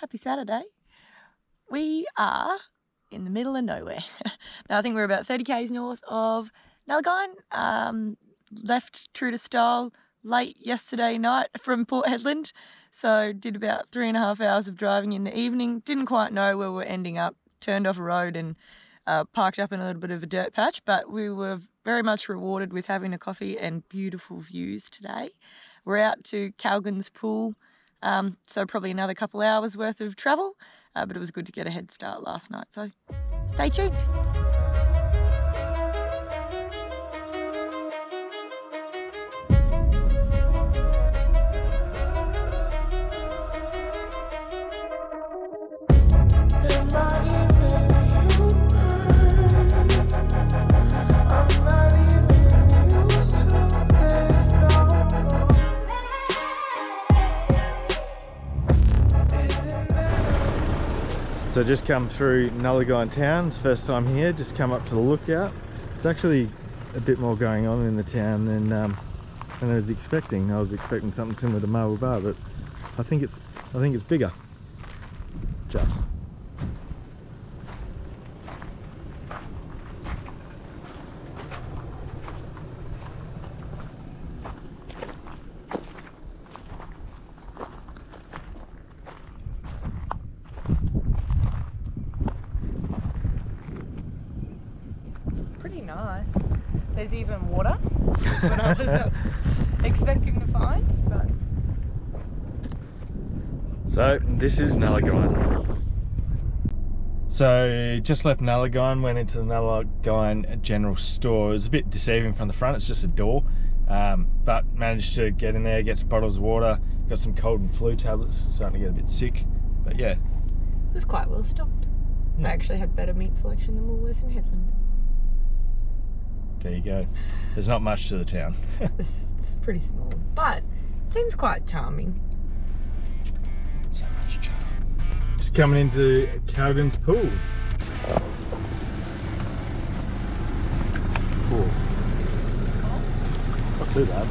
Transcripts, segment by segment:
Happy Saturday. We are in the middle of nowhere. Now I think we're about 30 k's north of Nullagine. Left true to style late yesterday night from Port Hedland, so did about 3.5 hours of driving in the evening. Didn't quite know where we're ending up, turned off a road and parked up in a little bit of a dirt patch, but we were very much rewarded with having a coffee and beautiful views today. We're out to Calgan's Pool, so probably another couple hours worth of travel, but it was good to get a head start last night, so stay tuned. So just come through Nullagine town, first time here, just come up to the lookout. It's actually a bit more going on in the town than I was expecting. I was expecting something similar to Marble Bar, but I think it's bigger. Just. Pretty nice. There's even water. That's what I was not expecting to find. But So this is Nullagine. So just left Nullagine, went into the Nullagine general store. It was a bit deceiving from the front, it's just a door. But managed to get in there, get some bottles of water, got some cold and flu tablets, starting to get a bit sick. But yeah. it was quite well stocked. They actually had better meat selection than Woolworths in Hedland. There you go. There's not much to the town. It's pretty small, but it seems quite charming. So much charm. Just coming into Calgan's Pool. Cool. Not too bad.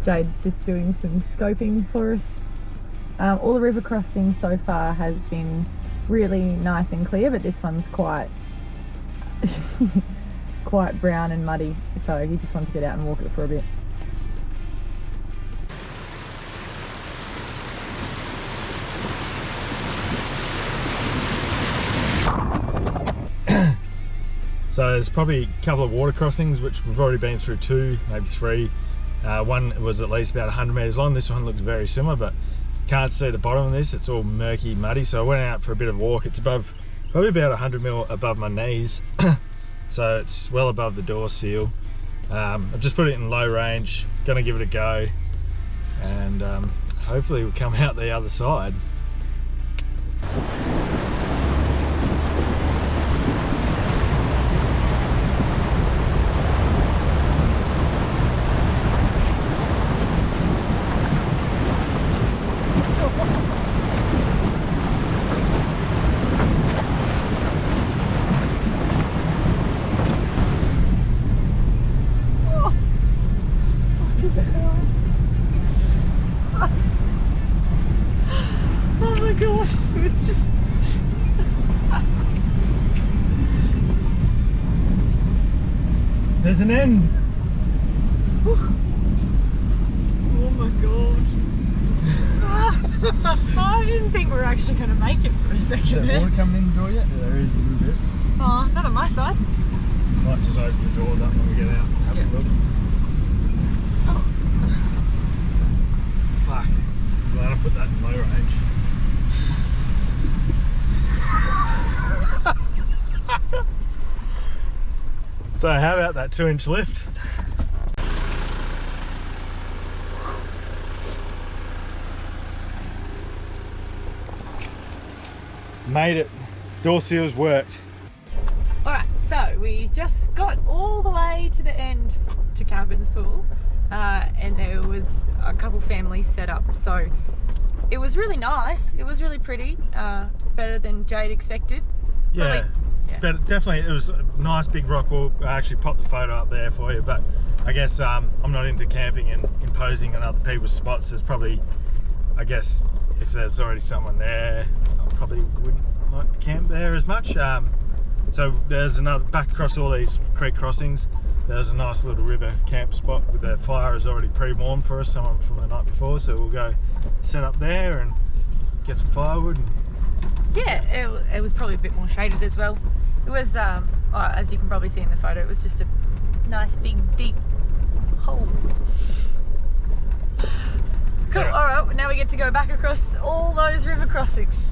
Jade's just doing some scoping for us. All the river crossing so far has been really nice and clear, but this one's quite quite brown and muddy, so he just wanted to get out and walk it for a bit. So there's probably a couple of water crossings, which we've already been through 2, maybe 3. One was at least about 100 metres long. This one looks very similar, but can't see the bottom of this. It's all murky, muddy. So I went out for a bit of a walk. It's above, probably about 100 mil above my knees. So it's well above the door seal. I've just put it in low range, gonna give it a go, and hopefully we'll come out the other side. Oh my gosh, it's just... There's an end. Oh my god. I didn't think we were actually going to make it for a second Is there. there water coming in the door yet? Yeah, there is a little bit. Oh, not on my side. Might just open the doors up when we get out and have a look. Oh. Fuck. Glad I put that in low range. So how about that 2-inch lift? Made it. Door seals worked. Alright, so we just got all the way to the end to Calgan's Pool, and there was a couple families set up, so it was really nice. It was really pretty, better than Jade expected. Yeah. Yeah. But definitely it was a nice big rock wall. I actually popped the photo up there for you, but I guess I'm not into camping and imposing on other people's spots. There's probably, I guess, if there's already someone there, I probably wouldn't like to camp there as much. So there's another, back across all these creek crossings, there's a nice little river camp spot with the fire is already pre-warmed for us, someone from the night before, so we'll go set up there and get some firewood. Yeah, it was probably a bit more shaded as well. It was, as you can probably see in the photo, it was just a nice big deep hole. Cool, Yeah. alright, now we get to go back across all those river crossings.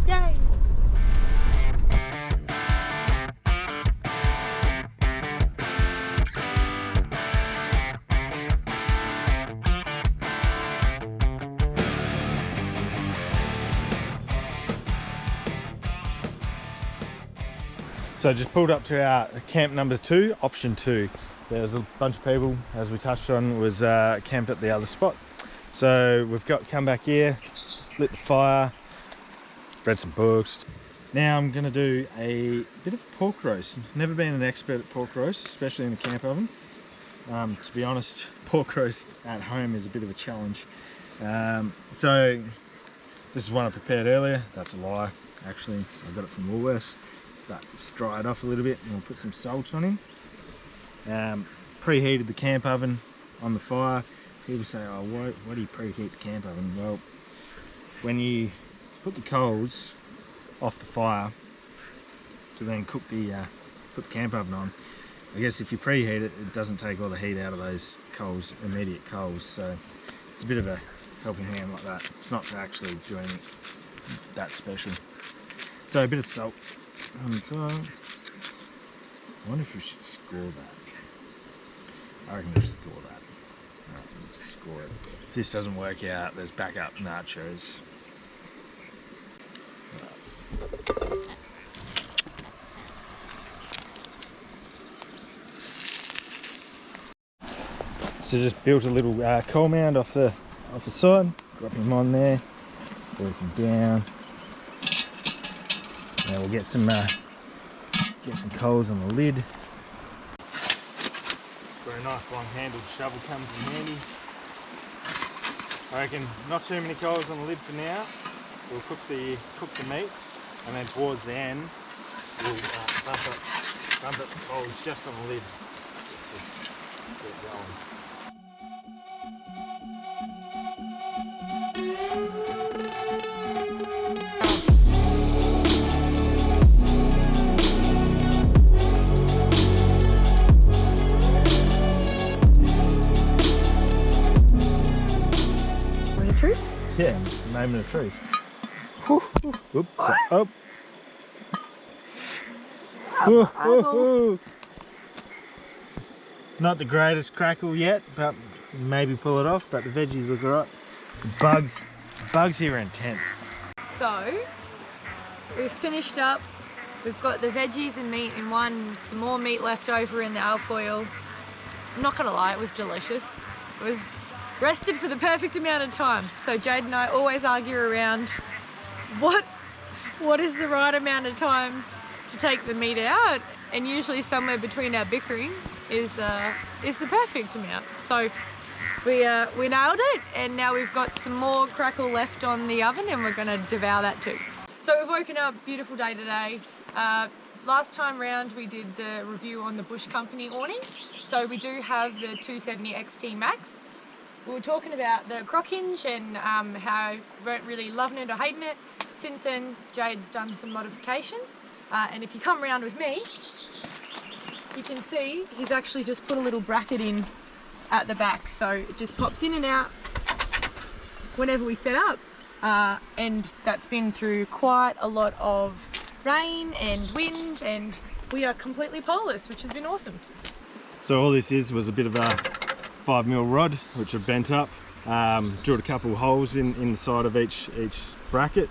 Yay! So just pulled up to our camp number 2, option 2. There was a bunch of people, as we touched on, was camped at the other spot. So we've come back here, lit the fire, read some books. Now I'm going to do a bit of pork roast. Never been an expert at pork roast, especially in the camp oven. To be honest, pork roast at home is a bit of a challenge. So this is one I prepared earlier. That's a lie, actually. I got it from Woolworths. But just dry it off a little bit and we'll put some salt on him. Preheated the camp oven on the fire. People say, oh, why do you preheat the camp oven? Well, when you put the coals off the fire to then cook put the camp oven on, I guess if you preheat it, it doesn't take all the heat out of those coals, immediate coals. So it's a bit of a helping hand like that. It's not actually doing that special. So a bit of salt on the top. I wonder if we should score that. I reckon we should score that. Alright, let's score it. If this doesn't work out, there's backup nachos. So just built a little coal mound off the side, drop him on there, work him down. Now we'll get some coals on the lid. Where a nice long handled shovel comes in handy. I reckon not too many coals on the lid for now. We'll cook the meat, and then towards the end we'll bump up the coals just on the lid. Just to get going. Yeah, moment of truth. Oops. Oh. Not the greatest crackle yet, but maybe pull it off. But the veggies look alright. Bugs here are intense. So, we've finished up. We've got the veggies and meat in one, some more meat left over in the alfoil. I'm not gonna lie, it was delicious. It was rested for the perfect amount of time. So Jade and I always argue around what is the right amount of time to take the meat out, and usually somewhere between our bickering is the perfect amount. So we nailed it, and now we've got some more crackle left on the oven, and we're gonna devour that too. So we've woken up, beautiful day today. Last time round we did the review on the Bush Company awning. So we do have the 270 XT Max. We were talking about the crock hinge and how we weren't really loving it or hating it. Since then, Jade's done some modifications. And if you come around with me, you can see he's actually just put a little bracket in at the back. So it just pops in and out whenever we set up. And that's been through quite a lot of rain and wind, and we are completely poleless, which has been awesome. So all this was a bit of a 5mm rod, which I've bent up, drilled a couple holes in the side of each bracket.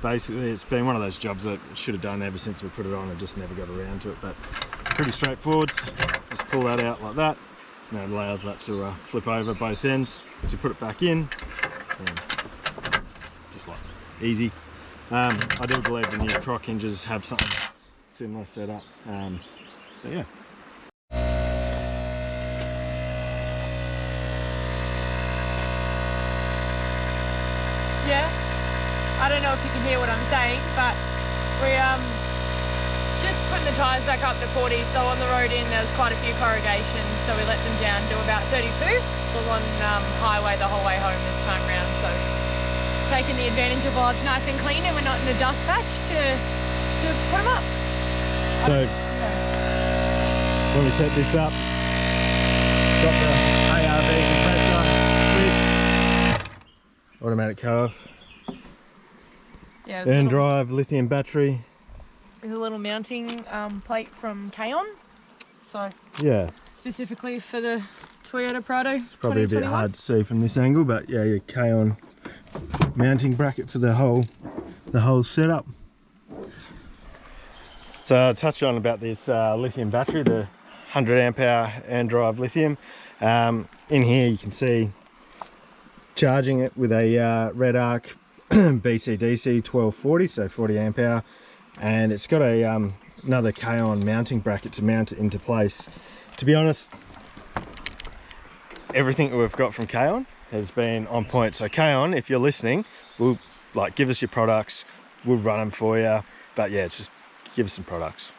Basically, it's been one of those jobs that I should have done ever since we put it on. I just never got around to it, but pretty straightforward. Just pull that out like that, and it allows that to flip over both ends to put it back in. And just like easy. I do believe the new crock hinges have something similar setup. But yeah. Yeah, I don't know if you can hear what I'm saying, but we just putting the tyres back up to 40, so on the road in there's quite a few corrugations, so we let them down to about 32. We're on highway the whole way home this time round, so taking the advantage of while it's nice and clean and we're not in a dust patch to put them up. So when we set this up, got the ARB compressor, switch, automatic cut-off, Yeah, Endrive lithium battery. There's a little mounting plate from Kaon, so Yeah, specifically for the Toyota Prado. it's probably a bit 2021. hard to see from this angle, but yeah, your Kaon mounting bracket for the whole setup. So I touched on about this lithium battery, the 100 amp hour Endrive lithium. In here you can see charging it with a Red Arc BCDC 1240, so 40 amp hour, and it's got a another Kaon mounting bracket to mount it into place. To be honest, everything that we've got from Kaon has been on point. So Kaon, if you're listening, will give us your products, we'll run them for you, but yeah, just give us some products.